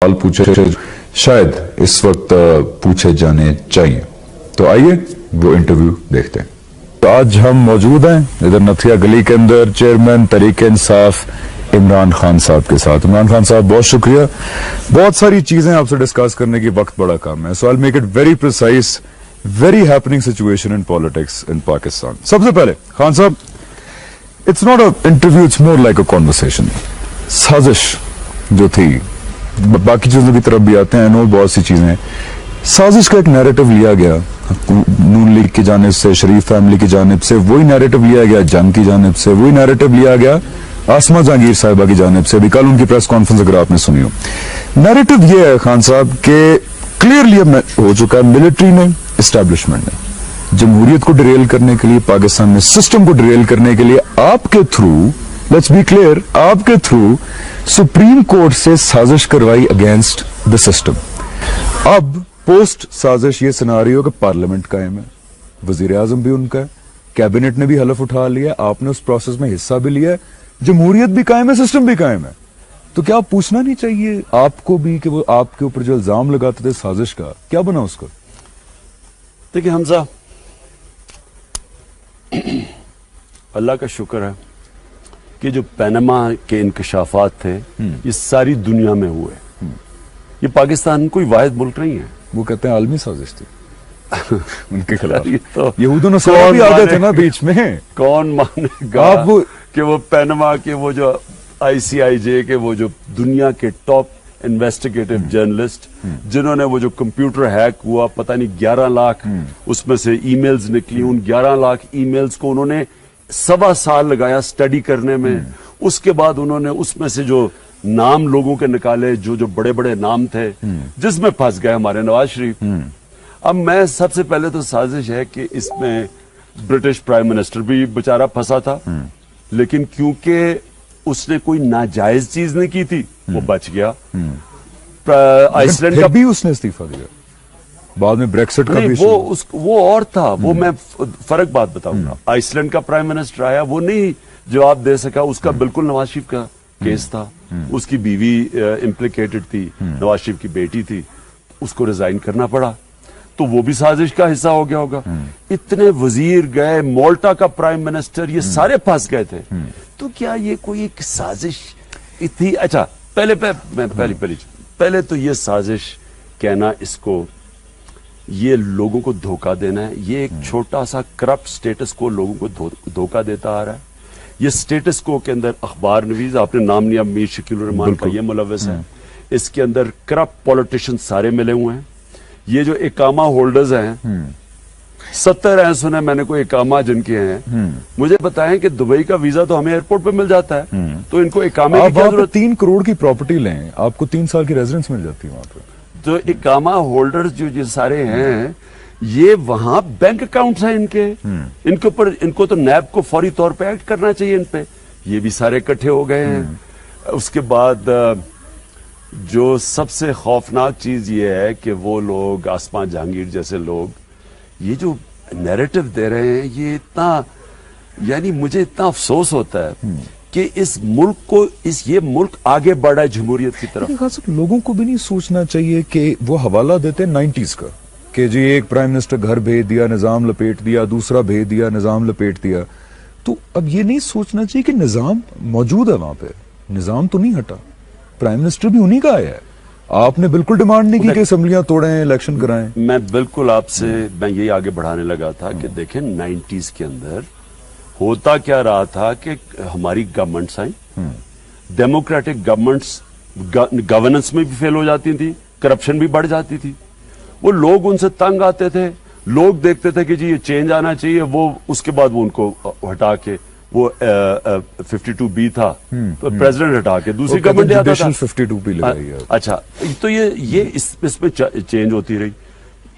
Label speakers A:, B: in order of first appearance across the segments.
A: सवाल पूछे शायद इस वक्त पूछे जाने चाहिए। तो आइए वो इंटरव्यू देखते हैं। तो आज हम मौजूद हैं इधर नथिया गली के अंदर चेयरमैन तहरीक-ए-इंसाफ इमरान खान साहब के साथ। इमरान खान साहब बहुत शुक्रिया। बहुत सारी चीजें आपसे डिस्कस करने की वक्त बड़ा कम है, so I make it very precise. Very happening situation in politics in Pakistan. सबसे पहले खान साहब, it's not a interview, it's more like a conversation. साजिश जो थी, बाकी चीजों की तरफ भी आते हैं, नो बहुत सी चीजें, साजिश का एक नैरेटिव लिया गया नून लीग की जानिब से, शरीफ फैमिली की जानिब से, वही नैरेटिव लिया गया जंग की जानिब से, वही नैरेटिव लिया गया आसमा जहांगीर साहिबा की जानिब से। अभी कल उनकी प्रेस कॉन्फ्रेंस अगर आपने सुनी हो, नैरेटिव ये है खान साहब के क्लियरली हो चुका है मिलिट्री ने, एस्टैब्लिशमेंट ने जमहूरियत को डिरेल करने के लिए, पाकिस्तान में सिस्टम को डिरेल करने के लिए आपके थ्रू, लेट्स बी क्लियर, आपके थ्रू सुप्रीम कोर्ट से साजिश करवाई अगेंस्ट द सिस्टम। अब पोस्ट साजिश ये सिनारियो कि पार्लियामेंट कायम है, वजीर आजम भी उनका है, कैबिनेट ने भी हलफ उठा लिया, आपने उस प्रोसेस में हिस्सा भी लिया है, जमहूरियत भी कायम है, सिस्टम भी कायम है। तो क्या पूछना नहीं चाहिए आपको भी कि वो आपके ऊपर जो इल्जाम लगाते थे साजिश का, क्या बना उसका?
B: देखिए हमजा, अल्लाह का शुक्र है कि जो पनामा के इंकशाफात थे ये सारी दुनिया में हुए। ये पाकिस्तान कोई वाहिद मुल्क नहीं है।
A: वो कहते हैं आलमी साजिश थी उनके खिलाफ।
B: तो
A: यहूद नसरा भी आ गए थे ना बीच में।
B: कौन मानेगा कि वो पनामा के वो जो ICIJ के वो जो दुनिया के टॉप इन्वेस्टिगेटिव जर्नलिस्ट, जिन्होंने वो जो कंप्यूटर हैक हुआ, पता नहीं 11 लाख उसमें से ईमेल्स निकली, उन 11 लाख ईमेल्स को उन्होंने 1.25 साल लगाया स्टडी करने में। उसके बाद उन्होंने उसमें से जो नाम लोगों के निकाले, जो जो बड़े बड़े नाम थे, जिसमें फंस गए हमारे नवाज शरीफ। अब मैं सबसे पहले तो साजिश है कि इसमें ब्रिटिश प्राइम मिनिस्टर भी बेचारा फंसा था, लेकिन क्योंकि उसने कोई नाजायज चीज नहीं की थी, वो बच गया। आइसलैंड का भी
A: उसने इस्तीफा दिया बाद में, ब्रेक्सिट का भी
B: वो और था, वो मैं फर्क बात बताऊंगा। आइसलैंड का प्राइम मिनिस्टर आया, वो नहीं जवाब दे सका, उसका बिल्कुल नवाज शरीफ का केस था, उसकी बीवी इम्प्लीकेटेड थी, नवाज शरीफ की बेटी थी, उसको रिजाइन करना पड़ा, तो वो भी साजिश का हिस्सा हो गया होगा। इतने वजीर गए, मोल्टा का प्राइम मिनिस्टर, ये सारे फंस गए थे। तो क्या ये कोई एक साजिश थी? अच्छा, पहले तो ये साजिश कहना, इसको ये लोगों को धोखा देना है। ये एक छोटा सा करप्ट स्टेटस को लोगों को धोखा देता आ रहा है। ये स्टेटस को के अंदर अखबार नवीज, आपने नाम लिया मीर शकील रहमान का, ये मुलव्वस है। इसके अंदर करप्ट पॉलिटिशियन सारे मिले हुए हैं। ये जो इकामा होल्डर्स हैं, 70 हैं सुने मैंने, कोई इकामा जिनके हैं, मुझे बताएं कि दुबई का वीजा तो हमें एयरपोर्ट पे मिल जाता है, तो इनको इकामे की क्या जरूरत?
A: 3 करोड़ की प्रॉपर्टी लें, आपको 3 साल की रेजिडेंस मिल जाती है वहां पे।
B: तो इकामा होल्डर्स जो सारे हैं, ये वहां बैंक अकाउंट्स हैं इनके, इनके ऊपर, इनको तो नैब को फौरी तौर पे एक्ट करना चाहिए इन पे। ये भी सारे इकट्ठे हो गए हैं। उसके बाद जो सबसे खौफनाक चीज ये है कि वो लोग, आसमा जहांगीर जैसे लोग, ये जो नैरेटिव दे रहे हैं, ये इतना, यानी मुझे इतना अफसोस होता है कि इस मुल्क को, ये मुल्क आगे बढ़ा है जमहूरियत की तरफ।
A: खास लोगों को भी नहीं सोचना चाहिए कि वो हवाला देते हैं 90s का, कि जी एक प्राइम मिनिस्टर घर भेज दिया, निजाम लपेट दिया, दूसरा भेज दिया, निजाम लपेट दिया। तो अब ये नहीं सोचना चाहिए कि निजाम मौजूद है वहां पे, निजाम तो नहीं हटा, प्राइम मिनिस्टर भी उन्हीं का आया है। आपने बिल्कुल डिमांड नहीं की कि असेंबलियां तोड़ें, इलेक्शन कराएं।
B: मैं बिल्कुल आपसे, मैं यही आगे बढ़ाने लगा था कि देखें 90s के अंदर होता क्या रहा था कि हमारी गवर्नमेंट्स आई, डेमोक्रेटिक गवर्नमेंट्स गवर्नेंस में भी फेल हो जाती थी, करप्शन भी बढ़ जाती थी। वो लोग उनसे तंग आते थे, लोग देखते थे कि जी ये चेंज आना चाहिए, वो उसके बाद वो उनको हटा के, वो 52B था तो प्रेसिडेंट हटा के दूसरी गवर्नमेंट आता था,
A: 52B लगाई है।
B: अच्छा, तो ये इसमें चेंज होती रही।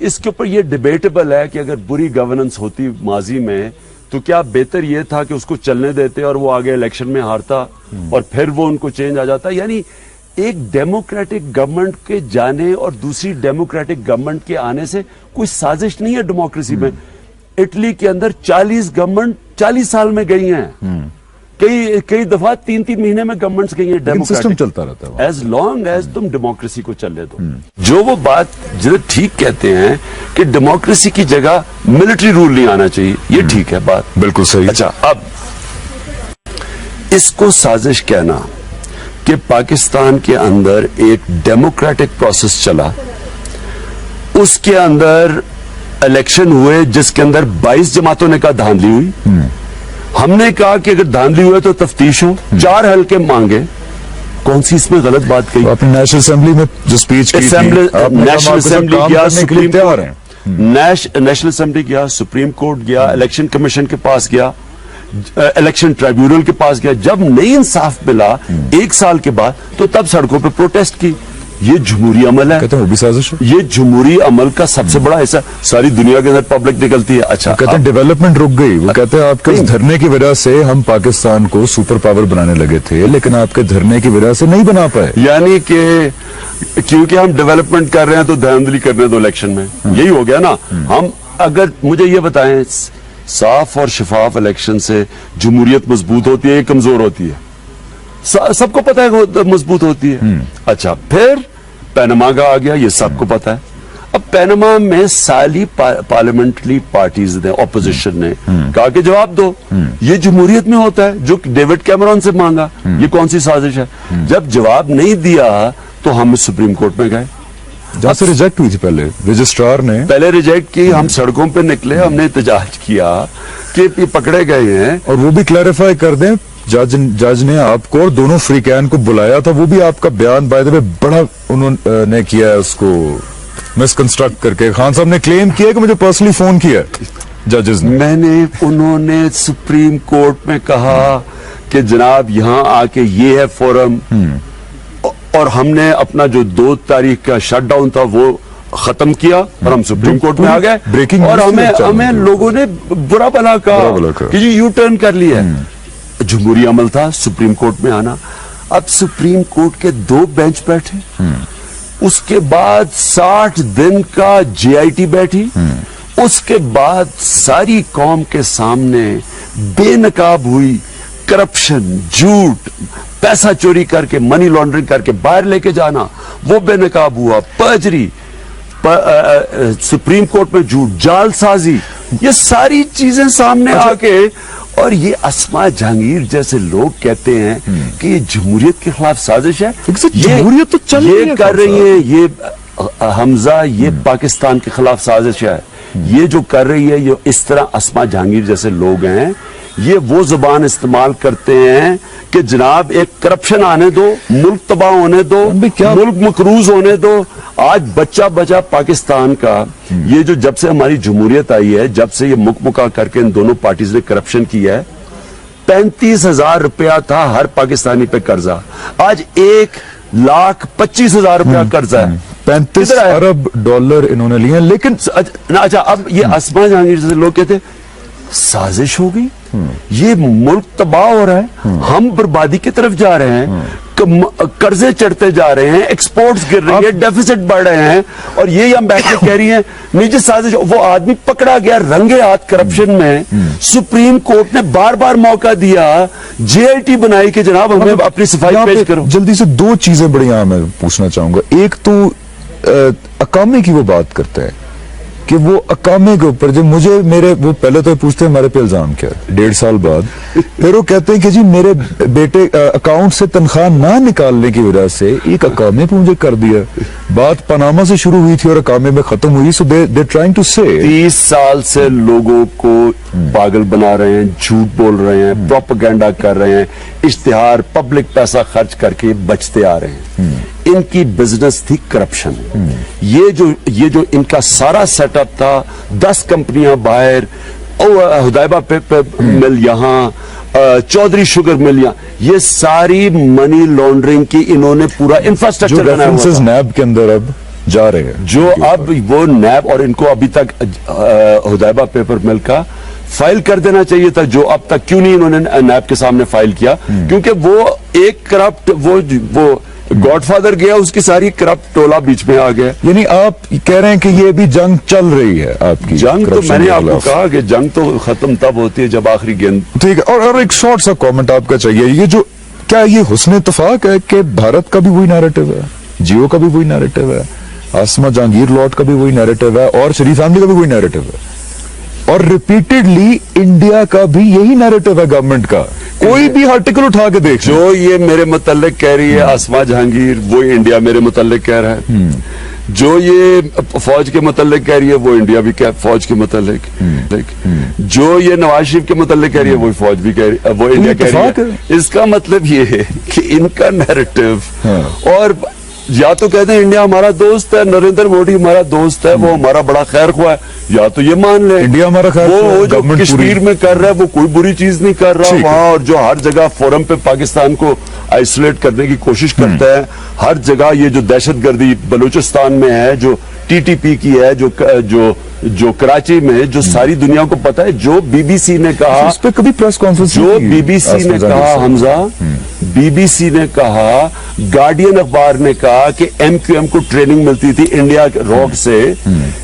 B: इसके ऊपर ये डिबेटेबल है कि अगर बुरी गवर्नेंस होती माजी में, तो क्या बेहतर ये था कि उसको चलने देते और वो आगे इलेक्शन में हारता और फिर वो उनको चेंज आ जाता। यानी एक डेमोक्रेटिक गवर्नमेंट के जाने और दूसरी डेमोक्रेटिक गवर्नमेंट के आने से कोई साजिश नहीं है डेमोक्रेसी में। इटली के अंदर 40 गवर्नमेंट 40 साल में गई हैं, कई दफा 3-3 महीने में गवर्नमेंट्स गई हैं
A: सिस्टम
B: डेमोक्रेटिक,
A: चलता रहता है वहाँ।
B: एज लॉन्ग एज तुम डेमोक्रेसी को चलने दो। जो वो बात जो ठीक कहते हैं कि डेमोक्रेसी की जगह मिलिट्री रूल नहीं आना चाहिए, ये ठीक है बात,
A: बिल्कुल सही।
B: अच्छा, अब इसको साजिश कहना कि पाकिस्तान के अंदर एक डेमोक्रेटिक प्रोसेस चला, उसके अंदर इलेक्शन हुए जिसके अंदर 22 जमातों ने कहा धांधली हुई, हमने कहा कि अगर धांधली हुए तो तफ्तीश हो, 4 हल्के मांगे, कौन सी इसमें गलत बात कही?
A: आपने नेशनल असेंबली में जो स्पीच की थी,
B: नेशनल असेंबली गया, सुप्रीम
A: तैयार हैं।
B: नेशनल असेंबली गया, सुप्रीम कोर्ट गया, इलेक्शन कमीशन के पास गया, इलेक्शन ट्राइब्यूनल के पास गया, जब नहीं इंसाफ मिला 1 साल के बाद, तो तब सड़कों पे प्रोटेस्ट की। ये जमहूरी अमल है,
A: कहते हैं वो भी साजिश है।
B: ये जमहूरी अमल का सबसे बड़ा हिस्सा, सारी दुनिया के अंदर पब्लिक निकलती है। अच्छा,
A: कहते हैं डेवलपमेंट रुक गई, वो कहते हैं आपके इस धरने की वजह से हम पाकिस्तान को सुपर पावर बनाने लगे थे, लेकिन आपके धरने की वजह से नहीं बना पाए।
B: यानी कि क्योंकि हम डेवलपमेंट कर रहे हैं तो धांधली करने दो इलेक्शन में, यही हो गया ना। हम अगर मुझे ये बताएं, साफ और शफाफ इलेक्शन से जमहूरियत मजबूत होती है, कमजोर होती है? सबको पता है मजबूत होती है। अच्छा, फिर पैनमा का आ गया, ये सबको पता है। अब पैनमा में सारी पार्लियामेंट्री पार्टीज ने, ऑपोजिशन ने कहा कि जवाब दो, ये जमहूरियत में होता है जो डेविड कैमरॉन से मांगा, ये कौन सी साजिश है? जब जवाब नहीं दिया तो हम सुप्रीम कोर्ट में गए,
A: जहां से रिजेक्ट हुई थी पहले, रजिस्ट्रार ने
B: पहले रिजेक्ट की, हम सड़कों पे निकले, हमने एहतजाज किया कि ये पकड़े गए हैं।
A: और वो भी क्लैरिफाई कर दें, जज ने आपको और दोनों फ्रीकैन को बुलाया था, वो भी आपका बयान बाय द वे बड़ा उन्होंने किया है, उसको मिसकंस्ट्रक्ट करके। खान साहब ने क्लेम किया कि मुझे पर्सनली फोन किया जजेस ने।
B: उन्होंने सुप्रीम कोर्ट में कहा कि जनाब यहाँ आके ये है फोरम, और हमने अपना जो 2 तारीख का शटडाउन था वो खत्म किया और हम सुप्रीम कोर्ट में आ गए,
A: ब्रेकिंग
B: और हमें लोगों ने बुरा भला कहा कि जी यू टर्न कर लिया। जमहूरी अमल था सुप्रीम कोर्ट में आना। अब सुप्रीम कोर्ट के 2 बेंच बैठे, उसके बाद 60 दिन का JIT बैठी, उसके बाद सारी कौम के सामने बेनकाब हुई करप्शन, झूठ, पैसा चोरी करके, मनी लॉन्ड्रिंग करके बाहर लेके जाना, वो बेनकाब हुआ, पर्जरी, सुप्रीम कोर्ट में झूठ, जालसाजी, ये सारी चीजें सामने आके, और ये अस्मा जहांगीर जैसे लोग कहते हैं कि ये जमहूरियत के खिलाफ साजिश है।
A: जमहूरियत तो चल रही है,
B: ये कर रही है, ये हमजा, ये पाकिस्तान के खिलाफ साजिश है। ये जो कर रही है, ये इस तरह अस्मा जहांगीर जैसे लोग हैं, ये वो जुबान इस्तेमाल करते हैं कि जनाब एक करप्शन आने दो, मुल्क तबाह होने दो, मुल्क मकरूज होने दो। आज बच्चा बचा पाकिस्तान का, ये जो जब से हमारी जमहूरियत आई है, जब से ये मुकमुका करके इन दोनों पार्टीज ने करप्शन किया है, 35,000 रुपया था हर पाकिस्तानी पे कर्जा, आज 1,25,000 रुपया कर्जा है।
A: 35 अरब डॉलर इन्होंने लिए, लेकिन
B: अच्छा, अब ये अस्मा जहांगीर जैसे लोग कहते साजिश हो गई, ये मुल्क तबाह हो रहा है, हम बर्बादी की तरफ जा रहे हैं, कर्जे चढ़ते जा रहे हैं, एक्सपोर्ट्स गिर रही है, डेफिसिट बढ़ रहे हैं, और ये हम बैठ के कह रही हैं निजी साजिश। वो आदमी पकड़ा गया रंगे हाथ करप्शन में, सुप्रीम कोर्ट ने बार बार मौका दिया, JIT बनाई कि जनाब हमें अपनी सफाई पेश करो।
A: जल्दी से 2 चीजें बड़ी यहाँ मैं पूछना चाहूंगा। एक तो अकामे की वो बात करते हैं कि वो अकामे के ऊपर, जो मुझे मेरे वो पहले तो पूछते हैं हमारे पे इल्जाम क्या है, 1.5 साल बाद फिर वो कहते हैं कि जी मेरे बेटे अकाउंट से तनख्वाह ना निकालने की वजह से एक अकामे पे मुझे कर दिया। बात पनामा से शुरू हुई थी और अकामे में खत्म हुई। सो दे ट्राइंग टू से
B: 30 साल से लोगों को पागल बना रहे हैं, झूठ बोल रहे हैं, प्रोपेगेंडा कर रहे हैं, इश्तिहार, पब्लिक पैसा खर्च करके बचते आ रहे हैं। इनकी बिजनेस थी करप्शन। ये जो इनका सारा सेटअप था, 10 कंपनियां बाहर, हुदैबा पेपर मिल यहाँ, चौधरी शुगर मिल यहाँ, ये सारी मनी लॉन्ड्रिंग की इन्होंने पूरा इंफ्रास्ट्रक्चर बनाया हुआ था।
A: नैब के अंदर अब जा रहे हैं,
B: जो अब वो नैब, और इनको अभी तक हुदैबा पेपर मिल का फाइल कर देना चाहिए था, जो अब तक क्यों नहीं इन्होंने नैब के सामने फाइल किया, क्योंकि वो एक करप्ट, वो गॉड फादर गया, उसकी सारी करप्ट टोला बीच में आ गया।
A: यानी आप कह रहे हैं कि ये भी जंग चल रही है आपकी?
B: जंग तो
A: corruption
B: मैंने
A: के
B: आपको
A: खिलाफ।
B: कहा कि जंग तो खत्म तब होती है जब आखिरी गेंद।
A: ठीक है, और एक शॉर्ट सा कमेंट आपका चाहिए। ये जो क्या ये हुस्न इत्तेफाक है कि भारत का भी वही नैरेटिव है, जियो का भी वही नैरेटिव है, आसमा जहांगीर लॉट का भी वही नैरेटिव है, और शरीफ फैमिली का भी वही नैरेटिव है, और रिपीटेडली इंडिया का भी यही नैरेटिव है गवर्नमेंट का? कोई भी आर्टिकल उठा के देख
B: जो ये मेरे मुतल्लिक कह रही है आसमा जहांगीर, वो इंडिया मेरे मुतल्लिक कह रहा है। जो ये फौज के मुतल्लिक कह रही है, वो इंडिया भी फौज के मुतल्लिक। जो ये नवाज शरीफ के मुतल्लिक कह रही है, वो फौज भी कह रही, वो इंडिया कह रही है। इसका मतलब ये है कि इनका नैरेटिव, और या तो कहते हैं इंडिया हमारा दोस्त है, नरेंद्र मोदी हमारा दोस्त है, वो हमारा बड़ा खैर ख्वाह है, या तो ये मान ले
A: इंडिया हमारा खैर ख्वाह है,
B: वो जो
A: गवर्नमेंट
B: कश्मीर में कर रहा है वो कोई बुरी चीज नहीं कर रहा
A: ठीक है।
B: वहां, और जो हर जगह फोरम पे पाकिस्तान को आइसोलेट करने की कोशिश करता है, हर जगह ये जो दहशतगर्दी बलूचिस्तान में है, जो टीटीपी की है, जो कराची में, जो सारी दुनिया को पता है, जो बीबीसी ने कहा,
A: इस पे कभी प्रेस कॉन्फ्रेंस
B: जो बीबीसी ने कहा, हमजा, बीबीसी ने कहा, गार्डियन अखबार ने कहा कि एमक्यूएम को ट्रेनिंग मिलती थी इंडिया रॉ से।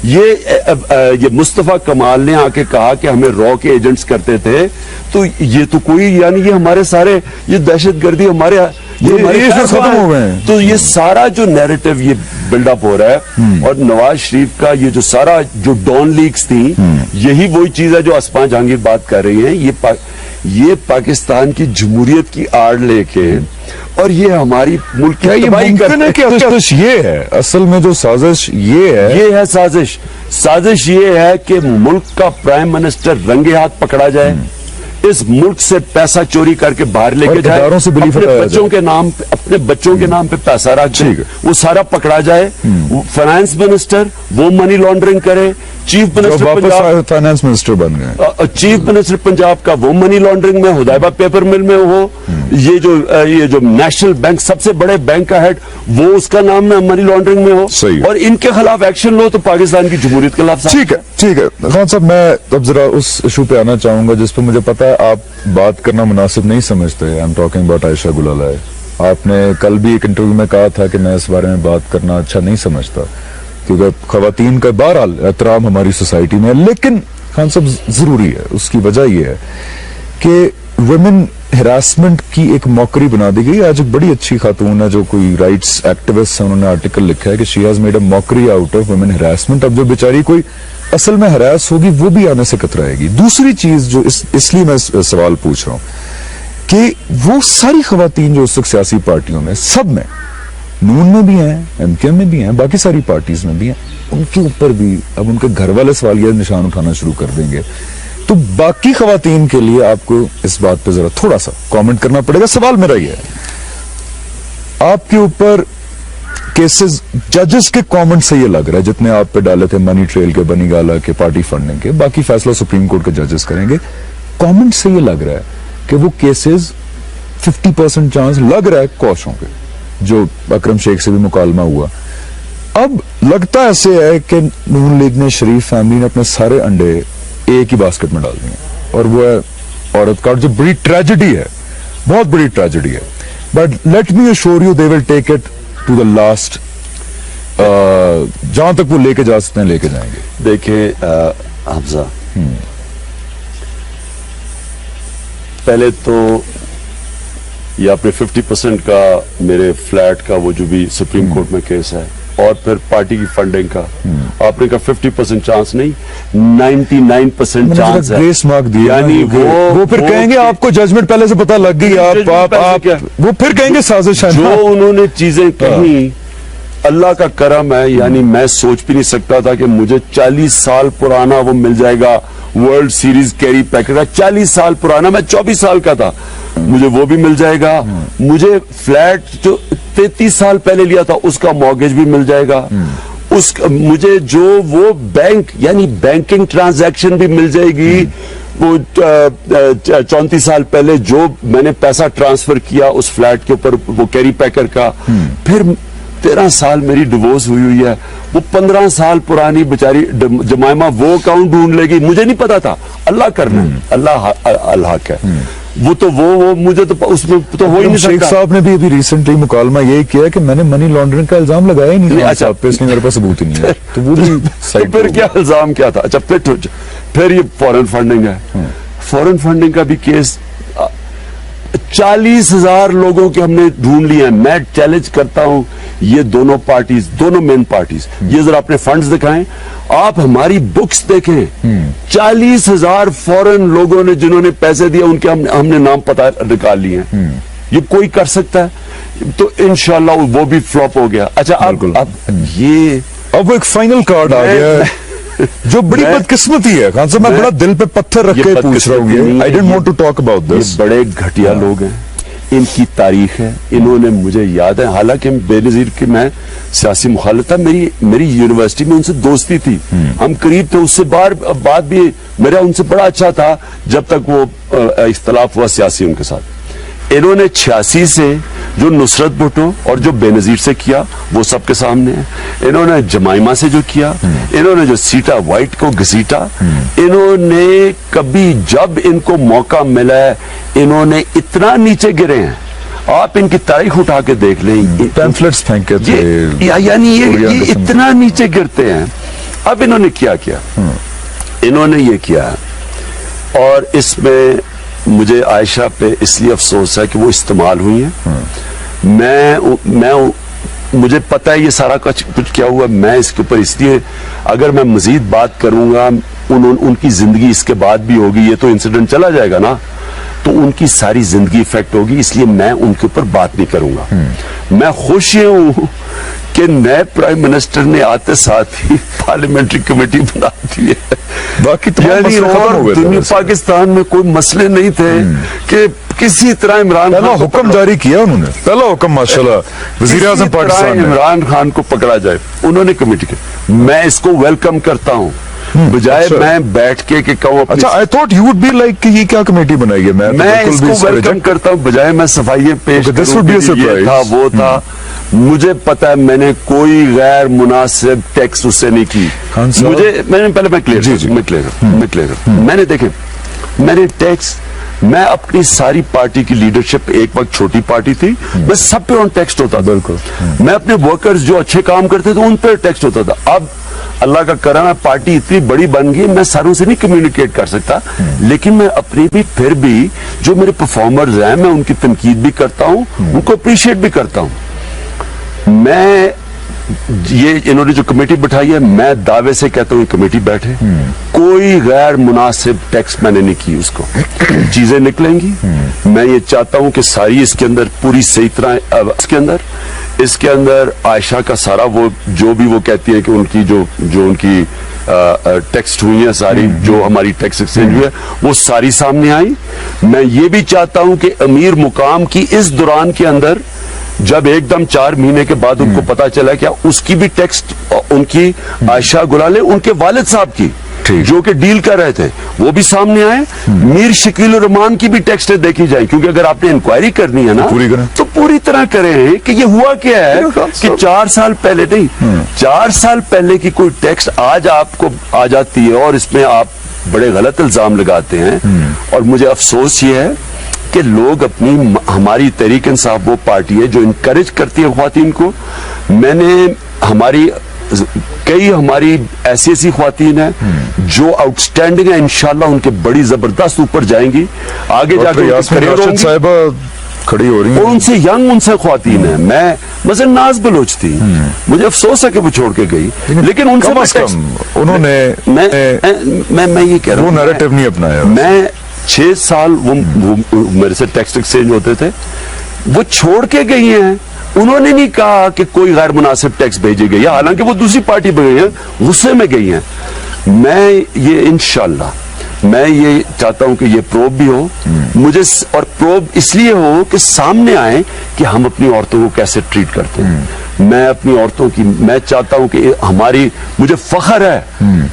B: ये मुस्तफा कमाल ने आके कहा कि हमें रॉ के एजेंट्स करते थे। तो ये तो कोई, यानी ये हमारे सारे, ये दहशतगर्दी हमारे
A: ये खत्म हो गए हैं।
B: तो ये सारा जो नैरेटिव ये बिल्डअप हो रहा है, और नवाज शरीफ का ये जो सारा जो डॉन लीक्स थी, यही वही चीज है जो आसमा जहांगीर बात कर रही है। ये पाकिस्तान की जमहूरियत की आड़ लेके, और ये हमारी मुल्क की तबाही करते हैं।
A: साजिश ये है, असल में जो साजिश ये है
B: साजिश। साजिश ये है कि मुल्क का प्राइम मिनिस्टर रंगे हाथ पकड़ा जाए, इस मुल्क से पैसा चोरी करके बाहर लेके जाए,
A: इदारों से बिलीफ
B: अपने
A: हटाया
B: बच्चों के नाम पे, अपने बच्चों के नाम पे पैसा रख दे, वो सारा पकड़ा जाए। फाइनेंस मिनिस्टर वो मनी लॉन्ड्रिंग करे, चीफ मिनिस्टर
A: वापस फाइनेंस मिनिस्टर बन गए,
B: चीफ मिनिस्टर पंजाब का वो मनी लॉन्ड्रिंग में, हुदैबा पेपर मिल में हो, ये जो नेशनल बैंक सबसे बड़े बैंक का हेड, वो उसका नाम में मनी लॉन्ड्रिंग में हो, और इनके खिलाफ एक्शन लो तो पाकिस्तान की जमहूरियत के खिलाफ।
A: ठीक है खान साहब, मैं अब जरा उस इशू पे आना चाहूंगा जिस पे मुझे पता है आप बात करना मुनासिब नहीं समझते। I am talking about Ayesha गुल अलाई। आपने कल भी एक इंटरव्यू में कहा था कि मैं इस बारे में बात करना अच्छा नहीं समझता, क्योंकि खवातीन का बहरहाल एहतराम हमारी सोसाइटी में है, लेकिन खान साहब जरूरी है। उसकी वजह यह है कि वुमेन हरासमेंट की एक मौकरी बना दी गई। आज एक बड़ी अच्छी खातून है जो कोई राइट्स एक्टिविस्ट है, उन्होंने आर्टिकल लिखा है कि she has made a mockery out of women harassment. अब जो बेचारी कोई असल में हरास होगी वो भी आने से कतराएगी। दूसरी चीज जो इसलिए मैं सवाल पूछ रहा हूं कि वो सारी खवातीन जो उस वक्त सियासी पार्टियों में, सब में, नून में भी हैं, एमकेएम में भी हैं, बाकी सारी पार्टीज में भी हैं, उनके ऊपर भी अब उनके घर वाले सवालिया निशान उठाना शुरू कर देंगे। तो बाकी खवातीन के लिए आपको इस बात पे जरा थोड़ा सा कमेंट करना पड़ेगा। सवाल मेरा ये है, आपके ऊपर केसेस, जजेस के कमेंट से ये लग रहा है, जितने आप पे डाले थे मनी ट्रेल के, बनी गाला के, पार्टी फंडिंग के, बाकी फैसला सुप्रीम कोर्ट के जजेस करेंगे, कमेंट से ये लग रहा है कि वो केसेस 50% चांस लग रहा है कॉश होंगे, जो अकरम शेख से भी मुकालमा हुआ। अब लगता ऐसे है कि नून लीग ने, शरीफ फैमिली ने अपने सारे अंडे एक ही बास्केट में डाल दिए, और वो है औरत का, जो बड़ी ट्रेजेडी है, बहुत बड़ी ट्रेजेडी है। But let me assure you they will take it to the last, जहां तक वो लेके जा सकते हैं लेके जाएंगे।
B: देखिए हमजा, पहले तो ये आपने 50% का मेरे फ्लैट का वो जो भी सुप्रीम कोर्ट में केस है, और फिर पार्टी की फंडिंग का आपने कहा 50% चांस नहीं, 99% चांस है।
A: ग्रेस मार्क दिया,
B: यानी
A: वो फिर कहेंगे आपको जजमेंट पहले से पता लग गई, आप वो फिर कहेंगे साजिश है।
B: जो उन्होंने चीजें कही, अल्लाह का करम है। यानी मैं सोच भी नहीं सकता था कि मुझे 40 साल पुराना वो मिल जाएगा, वर्ल्ड सीरीज कैरी पैकेट, 40 साल पुराना, मैं 24 साल का था, मुझे वो भी मिल जाएगा। मुझे फ्लैट जो 33 साल पहले लिया था उसका मॉर्गेज भी मिल जाएगा। मुझे जो वो बैंक, यानी बैंकिंग ट्रांजैक्शन भी मिल जाएगी। वो 34 साल पहले जो मैंने पैसा ट्रांसफर किया उस फ्लैट के ऊपर, वो कैरी पैकर का, फिर 13 साल मेरी डिवोर्स हुई है, वो 15 साल पुरानी बेचारी जमाइमा वो अकाउंट ढूंढ लेगी, मुझे नहीं पता था, अल्लाह करना है, अल्लाह है। وہ تو وہ مجھے تو اس میں تو ہو ہی نہیں
A: شیخ
B: سکتا.
A: صاحب نے بھی ابھی ریسنٹلی مکالمہ یہ کیا کہ میں نے منی لانڈرنگ کا الزام لگایا ہی نہیں خان صاحب پہ، اس لیے میرے پاس ثبوت ہی نہیں ہے. تو وہ بھی
B: تو پھر کیا الزام کیا تھا؟ اچھا پھر یہ فورن فنڈنگ ہے. فورن فنڈنگ کا بھی کیس 40,000 لوگوں کے ہم نے ڈھونڈ لیے ہیں. میں چیلنج کرتا ہوں یہ دونوں پارٹیز، دونوں مین پارٹیز، یہ ذرا اپنے فنڈز دکھائیں. آپ ہماری بکس دیکھیں، 40,000 فورن لوگوں نے جنہوں نے پیسے دیا ان کے ہم نے نام پتہ نکال لیے ہیں. یہ کوئی کر سکتا ہے؟ تو انشاءاللہ وہ بھی فلوپ ہو گیا. اچھا اب
A: وہ ایک فائنل کارڈ آ گیا ہے جو بڑی بدقسمتی ہے. خان صاحب میں بڑا دل پہ پتھر رکھ کے پوچھ رہا ہوں. I didn't want to talk about this.
B: یہ بڑے گھٹیا لوگ ہیں، ان کی تاریخ ہے. انہوں نے مجھے یاد ہے، حالانکہ بے نظیر کی میں سیاسی مخالف تھا، میری یونیورسٹی میں ان سے دوستی تھی، ہم قریب تھے. اس سے بعد بھی میرا ان سے بڑا اچھا تھا جب تک وہ اختلاف ہوا سیاسی ان کے ساتھ. انہوں نے 86 سے جو نصرت بھٹو اور جو بے نظیر سے کیا وہ سب کے سامنے ہے. انہوں نے جمائمہ سے جو کیا، انہوں نے جو سیٹا وائٹ کو گھسیٹا، انہوں نے کبھی جب ان کو موقع ملا ہے انہوں نے اتنا نیچے گرے ہیں. آپ ان کی تاریخ اٹھا کے دیکھ لیں،
A: پیمفلٹس پھینکے تھے،
B: یعنی یہ اتنا نیچے گرتے ہیں. اب انہوں نے کیا انہوں نے یہ کیا، اور اس میں مجھے عائشہ پہ اس لیے افسوس ہے کہ وہ استعمال ہوئی ہیں. مجھے پتہ ہے یہ سارا کچھ کیا ہوا. میں اس کے اوپر اس لیے اگر میں مزید بات کروں گا ان کی زندگی اس کے بعد بھی ہوگی. یہ تو انسیڈنٹ چلا جائے گا نا تو ان کی ساری زندگی افیکٹ ہوگی، اس لیے میں ان کے اوپر بات نہیں کروں گا. میں خوش ہوں کہ نئے پرائم منسٹر نے آتے ساتھ ہی پارلیمنٹری کمیٹی بنا دی ہے.
A: باقی
B: یعنی اور پاکستان میں کوئی مسئلے نہیں تھے کہ کسی طرح عمران
A: پہلا حکم جاری کیا انہوں نے، پہلا حکم ماشاءاللہ وزیر اعظم پاکستان نے
B: عمران خان کو پکڑا جائے. انہوں نے کمیٹی کی، میں اس کو ویلکم کرتا ہوں بجائے میں بیٹھ کے کہ کہوں.
A: اچھا I thought you would be like کہ یہ کیا کمیٹی بنائی ہے.
B: میں اس کو ویلکم کرتا ہوں بجائے میں صفائیاں پیش کروں یہ تھا وہ تھا. مجھے پتا ہے میں نے کوئی غیر مناسب ٹیکس اس سے نہیں کی. میں کلیئر میں نے دیکھیں میں نے ٹیکس، میں اپنی ساری پارٹی کی لیڈرشپ، ایک وقت چھوٹی پارٹی تھی، میں سب پہ آن ٹیکسٹ ہوتا تھا. بالکل میں اپنے ورکرز جو اچھے کام کرتے تھے ان پہ ٹیکسٹ ہوتا تھا. اب اللہ کا کرم ہے پارٹی اتنی بڑی بن گئی میں ساروں سے نہیں کمیونیکیٹ کر سکتا، لیکن میں اپنی بھی پھر بھی جو میرے پرفارمرز ہیں میں ان کی تنقید بھی کرتا ہوں، ان کو اپریشیٹ بھی کرتا ہوں. میں یہ انہوں نے جو کمیٹی بٹھائی ہے میں دعوے سے کہتا ہوں یہ کمیٹی بیٹھے، کوئی غیر مناسب ٹیکس میں نے نہیں کی. اس کو چیزیں نکلیں گی. میں یہ چاہتا ہوں کہ ساری اس کے اندر پوری صحیح طرح اس کے اندر عائشہ کا سارا وہ جو بھی وہ کہتی ہے کہ ان کی جو ان کی ٹیکسٹ ہوئی ہیں ساری جو ہماری ٹیکس ایکسچینج ہوئی ہے وہ ساری سامنے آئی. میں یہ بھی چاہتا ہوں کہ امیر مقام کی اس دوران کے اندر جب ایک دم 4 مہینے کے بعد ان کو پتا چلا کیا اس کی بھی ٹیکسٹ ان کی عائشہ گلالے ان کے والد صاحب کی جو کہ ڈیل کر رہے تھے وہ بھی سامنے آئے. میر شکیل الرحمان کی بھی ٹیکسٹیں دیکھی جائیں کیونکہ اگر آپ نے انکوائری کرنی ہے نا تو پوری طرح کریں کہ یہ ہوا کیا ہے کہ 4 سال پہلے نہیں 4 سال پہلے کی کوئی ٹیکسٹ آج آپ کو آ جاتی ہے اور اس میں آپ بڑے غلط الزام لگاتے ہیں. اور مجھے افسوس یہ ہے کہ لوگ ہماری تحریک انصاف وہ پارٹی ہے جو انکریج کرتی ہے خواتین کو. میں نے ہماری ایسی خواتین ہیں جو آؤٹ اسٹینڈنگ ہیں، انشاءاللہ ان کے بڑی زبردست اوپر جائیں گی آگے جا کے
A: کھڑی ہو رہی ہیں.
B: ان سے ینگ ان سے خواتین ہیں. میں مثلا ناز بلوچ تھی، مجھے افسوس ہے کہ وہ چھوڑ کے گئی، لیکن ان سے
A: انہوں نے
B: میں یہ کہہ رہا ہوں
A: وہ نیریٹو نہیں اپنایا.
B: میں 6 سال وہ میرے سے ٹیکسٹ ایکسچینج ہوتے تھے، وہ چھوڑ کے گئی ہیں. انہوں نے نہیں کہا کہ کوئی غیر مناسب ٹیکس بھیجی گئی ہے، حالانکہ وہ دوسری پارٹی پہ گئی ہیں، غصے میں گئی ہیں. میں یہ انشاءاللہ میں یہ چاہتا ہوں کہ یہ پروب بھی ہو مجھے، اور پروب اس لیے ہو کہ سامنے آئے کہ ہم اپنی عورتوں کو کیسے ٹریٹ کرتے ہیں. میں اپنی عورتوں کی میں چاہتا ہوں کہ مجھے فخر ہے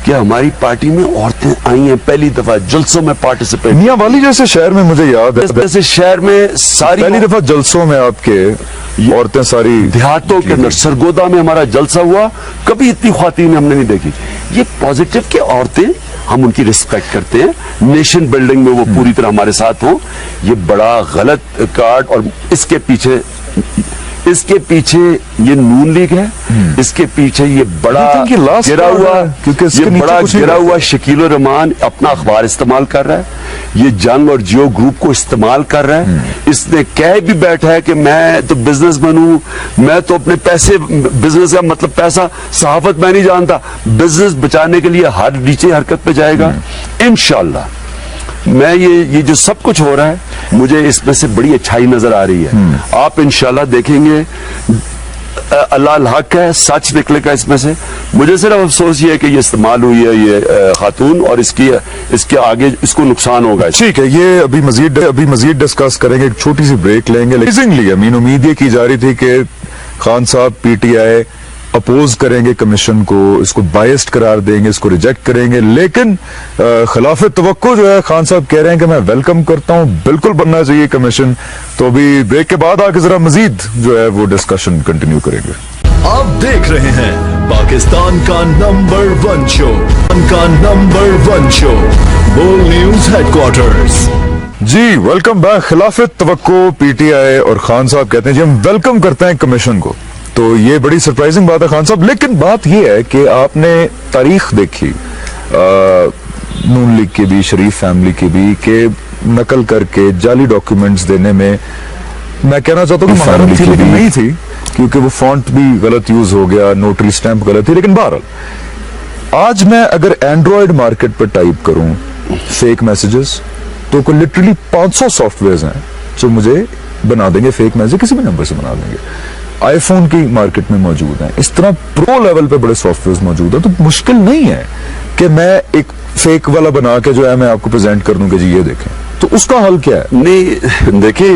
B: کہ ہماری پارٹی میں عورتیں آئی ہیں پہلی دفعہ جلسوں میں پارٹیسپیٹ.
A: میاں والی جیسے شہر میں مجھے یاد ہے
B: جیسے شہر میں ساری
A: پہلی دفعہ جلسوں میں آپ کے عورتیں ساری
B: دیہاتوں کے اندر سرگودا میں ہمارا جلسہ ہوا، کبھی اتنی خواتین ہم نے نہیں دیکھی. یہ پازیٹیو کہ عورتیں ہم ان کی رسپیکٹ کرتے ہیں, نیشن بلڈنگ میں وہ پوری طرح ہمارے ساتھ ہوں. یہ بڑا غلط کارڈ, اور اس کے پیچھے یہ نون لیگ ہے, اس کے پیچھے یہ بڑا گرا ہوا شکیل الرحمان اپنا اخبار استعمال کر رہا ہے, یہ جنگ اور جیو گروپ کو استعمال کر رہا ہے. اس نے کہہ بھی بیٹھا ہے کہ میں تو بزنس مین ہوں, میں تو اپنے پیسے, بزنس کا مطلب پیسہ, صحافت میں نہیں جانتا. بزنس بچانے کے لیے ہر نیچے حرکت پہ جائے گا انشاءاللہ. میں یہ جو سب کچھ ہو رہا ہے مجھے اس میں سے بڑی اچھائی نظر آ رہی ہے. آپ انشاءاللہ دیکھیں گے اللہ الحق ہے, سچ نکلے گا اس میں سے. مجھے صرف افسوس یہ ہے کہ یہ استعمال ہوئی ہے یہ خاتون, اور اس کے آگے اس کو نقصان ہوگا.
A: ٹھیک ہے, یہ ابھی مزید ڈسکس کریں گے, ایک چھوٹی سی بریک لیں گے. لیکن امید یہ کی جا رہی تھی کہ خان صاحب پی ٹی آئی اپوز کریں گے کمیشن کو, اس کو بائسڈ قرار دیں گے, اس کو ریجیکٹ کریں گے, لیکن خلاف توقع جو ہے خان صاحب کہہ رہے ہیں کہ میں ویلکم کرتا ہوں, بالکل بننا چاہیے کمیشن. تو ابھی بریک کے بعد آ کے ذرا مزید جو ہے وہ ڈسکشن کنٹینیو کریں گے.
C: آپ دیکھ رہے ہیں پاکستان کا نمبر 1 شو بول نیوز ہیڈ کوارٹرز.
A: جی ویلکم بیک. خلاف توقع پی ٹی آئی اور خان صاحب کہتے ہیں جی ہم ویلکم کرتے ہیں کمیشن کو. تو یہ بڑی سرپرائزنگ بات ہے خان صاحب, لیکن بات یہ ہے کہ آپ نے تاریخ دیکھی نون لیگ کی بھی, شریف فیملی کی بھی, کہ نقل کر کے جعلی ڈاکیومنٹس دینے میں میں کہنا چاہتا ہوں کہ مہارت تھی لیکن نہیں تھی, کیونکہ وہ فونٹ بھی غلط یوز ہو گیا, نوٹری سٹیمپ غلط تھی. لیکن بہرحال آج میں اگر اینڈرائڈ مارکیٹ پہ ٹائپ کروں فیک میسیجز تو کوئی لٹرلی 500 سافٹ ویئرز ہیں جو مجھے بنا دیں گے فیک میسیج, کسی بھی نمبر سے بنا دیں گے. آئی فون کی مارکیٹ میں موجود ہیں, اس طرح پرو لیول پہ بڑے سافٹ ویئرز موجود ہیں. تو مشکل نہیں ہے کہ میں ایک فیک والا بنا کے جو ہے میں آپ کو پریزنٹ کر دوں کہ جی یہ دیکھیں. تو اس کا حل کیا ہے؟
B: نہیں دیکھیں,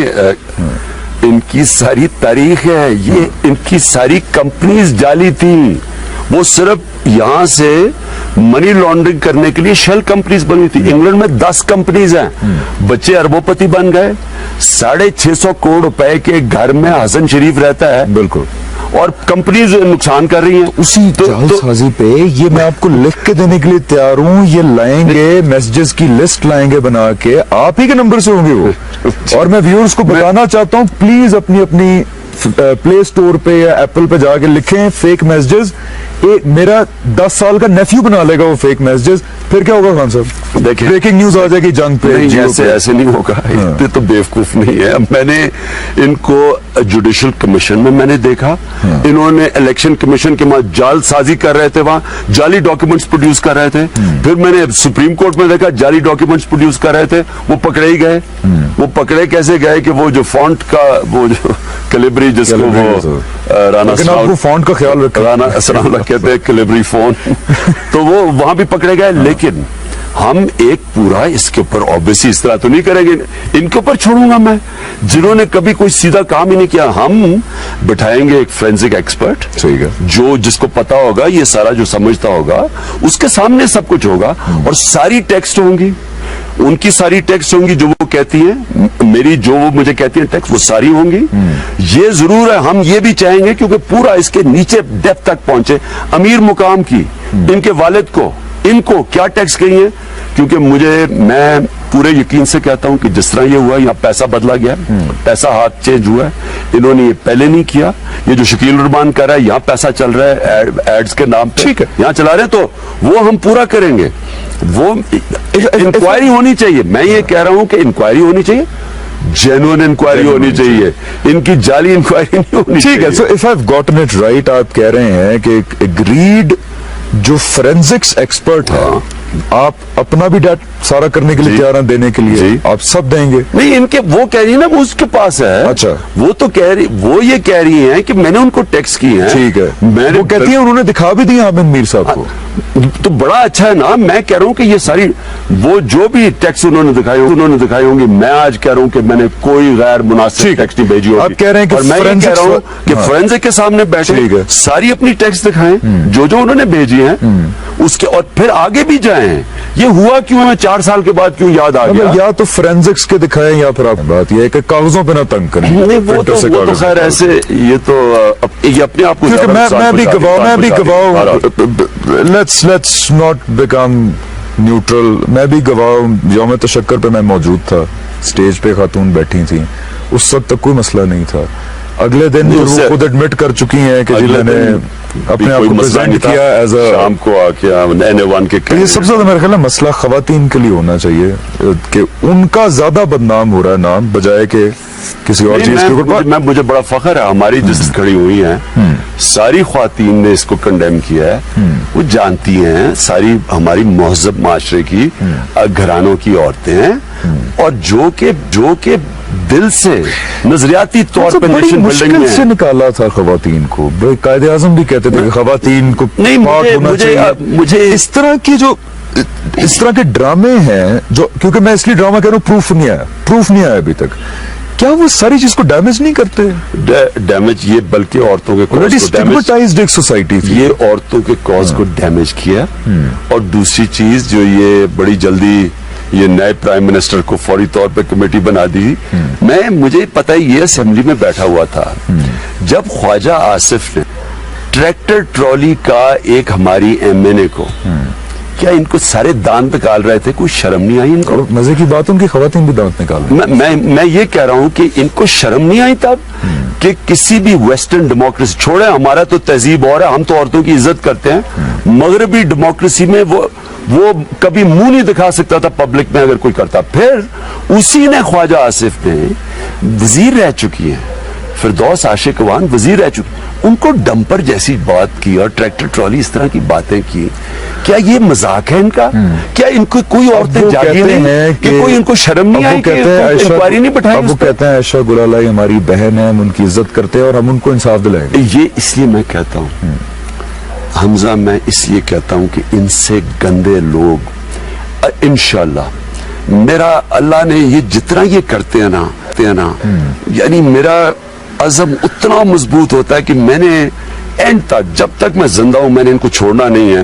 B: ان کی ساری تاریخ ہے, یہ ان کی ساری کمپنیز جعلی تھیں. وہ صرف یہاں سے منی لانڈرنگ کرنے کے لیے شیل کمپنیز بنی تھی. انگلینڈ میں 10 کمپنیز ہیں, بچے اربوپتی بن گئے. 650 کروڑ روپے کے گھر میں حسن شریف رہتا ہے,
A: بالکل,
B: اور کمپنیز نقصان کر رہی ہیں.
A: اسی جعل سازی پہ یہ میں آپ کو لکھ کے دینے کے لیے تیار ہوں. یہ لائیں گے میسیجز کی لسٹ لائیں گے بنا کے, آپ ہی کے نمبر سے ہوں گے وہ. اور میں ویورز کو بتانا چاہتا ہوں پلیز اپنی پلے سٹور پہ یا ایپل پہ جا کے لکھیں فیک میسیجز. میرا 10 سال کا نیفیو بنا لے گا وہ فیک میسیجز, پھر کیا ہوگا خان صاحب؟
B: دیکھیں
A: بریکنگ نیوز آ جائے گی جنگ پہ.
B: ایسے نہیں ہوگا, اتنے تو بیوقوف نہیں ہے. میں نے ان کو جوڈیشل کمیشن میں نے دیکھا, انہوں نے الیکشن کمیشن کے جعل سازی کر رہے تھے, وہاں جعلی ڈاکیومنٹس پروڈیوس کر رہے تھے. پھر میں نے سپریم کورٹ میں دیکھا جعلی ڈاکیومنٹس پروڈیوس کر رہے تھے, وہ پکڑے ہی گئے. وہ پکڑے کیسے گئے کہ وہ جو فونٹ کا وہ جو کلیبری جس کو وہ رانا
A: فونٹ کا خیال رکھا,
B: رانا السلام اللہ کہتے ہیں کلیبری فون, تو وہ وہاں بھی پکڑے گئے. لیکن ہم ایک پورا اس کے اوپر obviously اس طرح تو نہیں کریں گے, ان کے اوپر چھوڑوں گا میں جنہوں نے کبھی کوئی سیدھا کام ہی نہیں کیا. ہم بٹھائیں گے ایک فورینسک ایکسپرٹ, جو جس کو پتا ہوگا, یہ سارا جو سمجھتا ہوگا, اس کے سامنے سب کچھ ہوگا, اور ساری ٹیکسٹ ہوں گی, ان کی ساری ٹیکسٹ ہوں گی جو وہ کہتی ہیں, میری جو وہ مجھے کہتی ہیں ٹیکسٹ وہ ساری ہوں گی. یہ ضرور ہے, ہم یہ بھی چاہیں گے کیونکہ پورا اس کے نیچے ڈیپتھ تک پہنچے, امیر مقام کی, ان کے والد کو, ان کو کیا ٹیکس گئی ہیں. کیونکہ میں پورے یقین سے کہتا ہوں کہ جس طرح یہ ہوا, یہاں پیسہ بدلا گیا, پیسہ ہاتھ چینج ہوا ہے, انہوں نے یہ پہلے نہیں کیا. یہ جو شکیل الرحمان کر رہا ہے, یہاں پیسہ چل رہا ہے ایڈز کے نام پہ, یہاں چلا رہے ہیں, تو وہ ہم پورا کریں گے. وہ انکوائری ہونی چاہیے, میں یہ کہہ رہا ہوں کہ انکوائری ہونی چاہیے, جینوئن انکوائری ہونی چاہیے, ان کی جعلی انکوائری نہیں ہونی چاہیے.
A: ٹھیک ہے, so if I gotten it right, آپ کہہ رہے ہیں کہ اگریڈ جو فورینسکس ایکسپرٹ ہے, آپ اپنا بھی ڈیٹ سارا کرنے کے لیے تیار ہیں, دینے کے لیے آپ سب دیں گے.
B: نہیں, ان کے وہ کہہ رہی ہے نا, وہ اس کے پاس ہے.
A: اچھا,
B: وہ تو کہہ رہی, وہ یہ کہہ رہی ہیں کہ میں نے ان کو ٹیکس کی ہیں.
A: ٹھیک ہے, وہ کہتی ہیں انہوں نے دکھا بھی دی عامر میر صاحب کو,
B: تو بڑا اچھا ہے نا. میں کہہ رہا ہوں کہ یہ ساری وہ جو بھی ٹیکس انہوں نے دکھائی ہوں گی, میں آج کہہ رہا ہوں کہ میں نے کوئی غیر مناسب ٹیکس نہیں بھیجی ہوگی.
A: آپ کہہ رہے ہیں کہ
B: میں یہ کہہ رہا ہوں کہ فورینسک کے سامنے بیٹھے ساری اپنی ٹیکس دکھائیں جو انہوں نے بھیجی ہیں اس کے, اور پھر آگے بھی جائیں. یہ ہوا کیوں ہے 4 سال کے بعد کیوں یاد آ گیا؟
A: یا تو فورینسکس کے دکھائیں, یا پھر آپ بات یہ ہے کہ کاغذوں پہ نہ تنگ کریں.
B: وہ تو خیر ایسے, یہ تو یہ اپنے آپ کو,
A: میں بھی گواہ, لیٹس ناٹ بیکم न्यूट्रल, मैं भी गवाह, यौम तशक्कर पे मैं मौजूद था, स्टेज पे खातून बैठी थी, उस वक्त तक कोई मसला नहीं था। अगले दिन जो वो खुद एडमिट कर चुकी हैं कि जी मैंने अपने आप को प्रेजेंट किया एज अ,
B: शाम को आके NA1 के
A: ये सबसे ज्यादा मेरे ख्याल में मसला खवातीन के लिए होना चाहिए कि उनका ज्यादा बदनाम हो रहा है नाम, बजाय कि किसी और चीज के ऊपर।
B: मुझे बड़ा फख्र है, हमारी जिस खड़ी हुई हैं सारी ख्वातीन ने इसको कंडेम किया है। वो जानती हैं, सारी हमारी महज़ब माशरे की घरानों की औरतें हैं, और जो के दिल से नजरियाती तौर पर
A: बड़ी
B: नेशन
A: मुश्किल
B: बिल्डिंग
A: से
B: में
A: निकाला था खवातीन को। कायदे आजम भी कहते थे कि खवातीन को
B: नहीं,
A: पार्ट होना चाहिए।
B: मुझे
A: इस तरह के ड्रामे हैं जो, क्योंकि मैं इसलिए ड्रामा कह रहा हूँ, प्रूफ नहीं आया अभी तक, क्या वो सारी चीज को डैमेज नहीं करते?
B: डैमेज ये बल्कि औरतों के
A: ऑलरेडी
B: cause को डैमेज,
A: स्टिग्मेटाइज्ड एक सोसाइटी थी।
B: ये औरतों के कॉज को डैमेज किया। और दूसरी चीज जो ये बड़ी जल्दी ये नए प्राइम मिनिस्टर को फौरी तौर पे कमेटी बना दी। मुझे पता है, ये असेंबली में बैठा हुआ था जब ख्वाजा आसिफ ने ट्रैक्टर ट्रॉली का एक हमारी MNA को, क्या इनको सारे दांत निकाल रहे थे, कोई शर्म नहीं आई इनको?
A: और मजे की बात, उनकी खवातीन भी दांत निकाल रही हैं।
B: मैं ये कह रहा हूं कि इनको शर्म नहीं आई तब कि किसी भी वेस्टर्न डेमोक्रेसी छोड़े, हमारा तो तहजीब और है, हम तो औरतों की इज्जत करते हैं। मगरबी डेमोक्रेसी में वो कभी मुंह नहीं दिखा सकता था पब्लिक में अगर कोई करता। फिर उसी ने ख्वाजा आसिफ ने वजीर रह चुकी है, फिरदौस आशिकवान वजीर रह चुकी, उनको डंपर जैसी बात की और ट्रैक्टर ट्रॉली इस तरह की बातें की। क्या ये मजाक है इनका? क्या इनको कोई औरतें जागी नहीं कि कोई इनको शर्म नहीं आई कि इंक्वायरी नहीं बैठाई?
A: वो कहते हैं आयशा गुलालाई हमारी बहन है, हम उनकी इज्जत करते हैं और हम उनको इंसाफ दिलाएंगे।
B: ये इसलिए मैं कहता हूं हमजा, मैं इसलिए कहता हूं कि इनसे गंदे लोग इंशाल्लाह, मेरा अल्लाह ने ये जितना ये करते हैं ना, यानी मेरा अज़म उतना मजबूत होता है कि मैंने एंड तक, जब तक मैं जिंदा हूं, मैंने इनको छोड़ना नहीं है।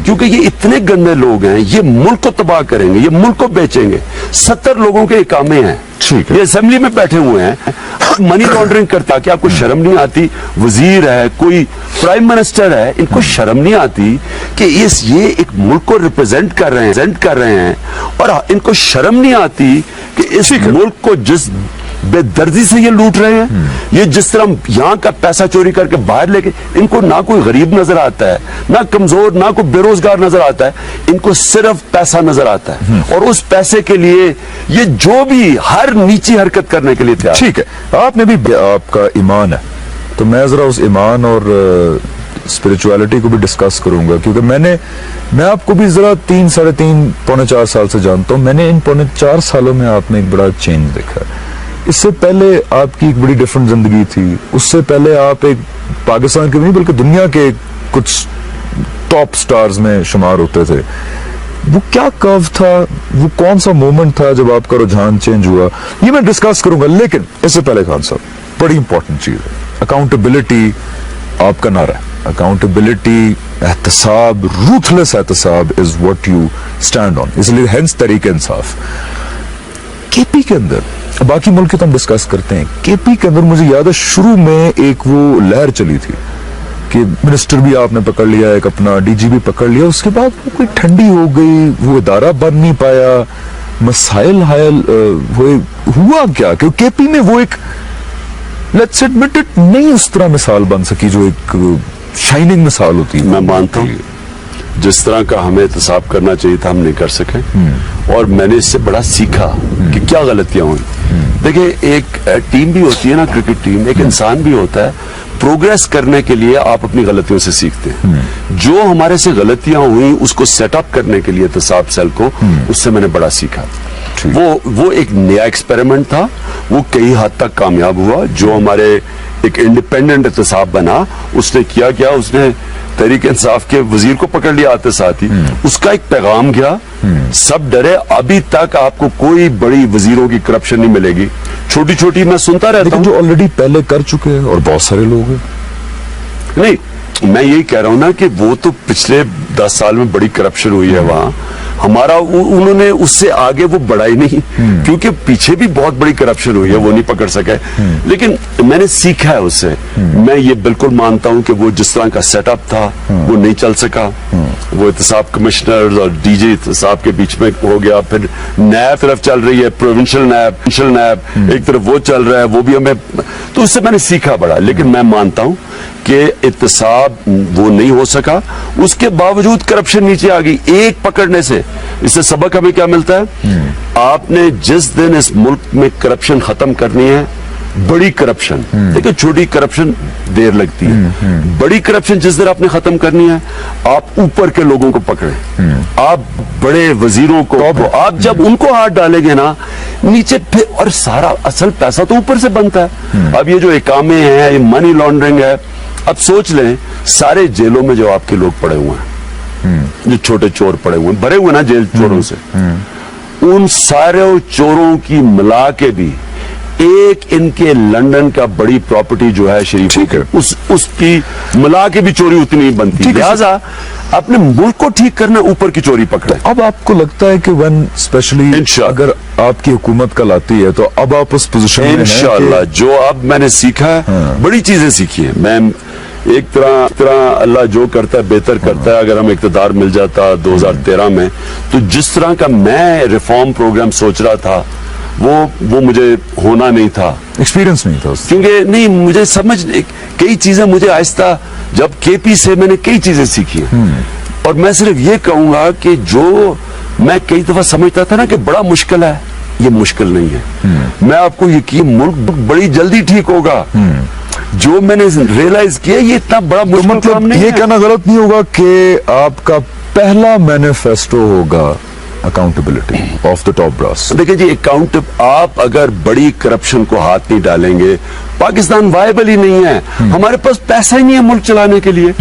B: क्योंकि ये इतने गंदे लोग हैं, ये मुल्क को तबाह करेंगे, ये मुल्क को बेचेंगे। 70 लोगों के इकामे हैं,
A: ठीक है,
B: ये असेंबली में बैठे हुए हैं, मनी लॉन्ड्रिंग करता। क्या आपको शर्म नहीं आती? वजीर है, कोई प्राइम मिनिस्टर है, इनको शर्म नहीं आती कि ये एक मुल्क को रिप्रेजेंट कर रहे हैं और इनको शर्म नहीं आती कि इस मुल्क को जिस बेदर्दी से ये लूट रहे हैं, ये जिस तरह यहाँ का पैसा चोरी करके बाहर लेके, इनको ना कोई गरीब नजर आता है, ना कमजोर, ना कोई बेरोजगार नजर आता है, इनको सिर्फ पैसा नजर आता है। और उस पैसे के लिए ये जो भी हर नीची हरकत करने के लिए तैयार।
A: ठीक है, आपने भी, आपका ईमान है, तो मैं जरा उस ईमान और स्पिरिचुअलिटी को भी डिस्कस करूंगा, क्योंकि मैं आपको भी जरा 3, साढ़े 3, पौने 4 साल से जानता हूं। मैंने इन पौने 4 सालों में आप में एक बड़ा चेंज देखा है। इससे पहले आपकी एक बड़ी डिफरेंट जिंदगी थी, उससे पहले आप एक पाकिस्तान के नहीं बल्कि दुनिया के कुछ टॉप स्टार्स में शुमार होते थे। वो क्या कर्व था, वो कौन सा मोमेंट था जब आपका रुझान चेंज हुआ, ये मैं डिस्कस करूंगा। लेकिन इससे पहले खान साहब, बड़ी इंपॉर्टेंट चीज है अकाउंटेबिलिटी, आपका नारा है अकाउंटेबिलिटी, एहतसाब, रूथलेस एहतसाब is what you stand on, इसलिए हेंस तरीके इंसाफ। केपी के अंदर, बाकी मुल्क की तो हम डिस्कस करते हैं, केपी के अंदर मुझे याद है शुरू में एक वो लहर चली थी कि मिनिस्टर भी आपने पकड़ लिया, एक अपना DG भी पकड़ लिया, उसके बाद वो कोई ठंडी हो गई, वो इदारा बन नहीं पाया, मसाइल हायल हुआ क्या? क्योंकि केपी में वो एक, लेट्स एडमिट इट, नहीं उस तरह मिसाल बन सकी जो एक शाइनिंग मिसाल होती है।
B: मैं मानता हूँ जिस तरह का हमें एहतसाब करना चाहिए था हम नहीं कर सके, और मैंने इससे बड़ा सीखा कि क्या गलतियां हुई। देखिए, एक टीम भी होती है ना, क्रिकेट टीम, एक इंसान भी होता है, प्रोग्रेस करने के लिए आप अपनी गलतियों से सीखते हैं। जो हमारे से गलतियां हुई उसको सेटअप करने के लिए एहतसाब सेल को, उससे मैंने बड़ा सीखा। वो एक नया एक्सपेरिमेंट था, वो कई हद तक कामयाब हुआ। जो हमारे एक इंडिपेंडेंट एहतसाब बना, उसने किया क्या, उसने तहरीक इंसाफ के वजीर को पकड़ लिया आते साथ ही, उसका एक पैगाम गया, सब डरे, अभी तक आपको कोई बड़ी वजीरों की करप्शन नहीं मिलेगी, छोटी छोटी मैं सुनता रहता हूं,
A: जो ऑलरेडी पहले कर चुके हैं और बहुत सारे लोग हैं।
B: नहीं, मैं यही कह रहा हूं ना कि वो तो पिछले 10 साल में बड़ी करप्शन हुई है वहां। हमारा उन्होंने उससे आगे वो बढ़ा ही नहीं, क्योंकि पीछे भी बहुत बड़ी करप्शन हुई है, वो नहीं पकड़ सके। लेकिन मैंने सीखा है उससे। मैं ये बिल्कुल मानता हूं कि वो जिस तरह का सेटअप था वो नहीं चल सका। वो एहतसाब कमिश्नर और डीजी एहतसाब के बीच में हो गया, फिर नैब तरफ चल रही है, प्रोविंशियल नैब एक तरफ वो चल रहा है, वो भी हमें, तो उससे मैंने सीखा बड़ा। लेकिन मैं मानता हूं कि एहतसाब वो नहीं हो सका, उसके बावजूद करप्शन नीचे आ गई एक पकड़ने से। इससे सबक हमें क्या मिलता है? आपने जिस दिन इस मुल्क में करप्शन खत्म करनी है, बड़ी करप्शन, देखिए छोटी करप्शन देर लगती है, बड़ी करप्शन जिस दिन आपने खत्म करनी है, आप ऊपर के लोगों को पकड़े, आप बड़े वजीरों को, आप जब उनको हाथ डालेंगे ना नीचे, फिर और सारा असल पैसा तो ऊपर से बनता है। अब ये जो इकामे हैं, ये मनी लॉन्ड्रिंग है, अब सोच लें सारे जेलों में जो आपके लोग पड़े हुए हैं, जो छोटे चोर पड़े हुए हैं, भरे हुए ना जेल चोरों से, उन सारे चोरों की मिला के भी एक इनके लंदन का बड़ी प्रॉपर्टी जो है शरीफ,
A: ठीक है,
B: उसकी मिला के भी चोरी उतनी ही बनती। लिहाजा अपने मुल्क को ठीक करना, ऊपर की चोरी पकड़े।
A: अब आपको लगता है कि वन स्पेशली अगर आपकी हुकूमत कल आती है तो अब आप उस पोजीशन में हैं
B: इंशाअल्लाह, जो अब मैंने सीखा है, बड़ी चीजें सीखी हैं। मैं एक तरह अल्लाह जो करता है बेहतर करता है। अगर हम इक़्तिदार मिल जाता 2013 में, तो जिस तरह का मैं रिफॉर्म प्रोग्राम सोच रहा था वो मुझे होना नहीं था,
A: एक्सपीरियंस नहीं था उससे।
B: क्योंकि नहीं मुझे समझ, कई चीजें मुझे आहिस्ता, जब केपी से मैंने कई चीजें सीखी हैं। और मैं सिर्फ ये कहूंगा कि जो मैं कई दफा समझता था ना कि बड़ा मुश्किल है, ये मुश्किल नहीं है। मैं आपको यकीन, मुल्क बड़ी जल्दी ठीक होगा। जो मैंने रियलाइज किया ये इतना बड़ा मुश्किल काम नहीं है।
A: ये कहना गलत नहीं होगा कि आपका पहला मैनिफेस्टो होगा accountability of the top brass.
B: देखिए जी, आप अगर बड़ी करप्शन को हाथ नहीं डालेंगे, पाकिस्तान वायबल ही नहीं है। हमारे पास पैसा ही नहीं है मुल्क चलाने के लिए।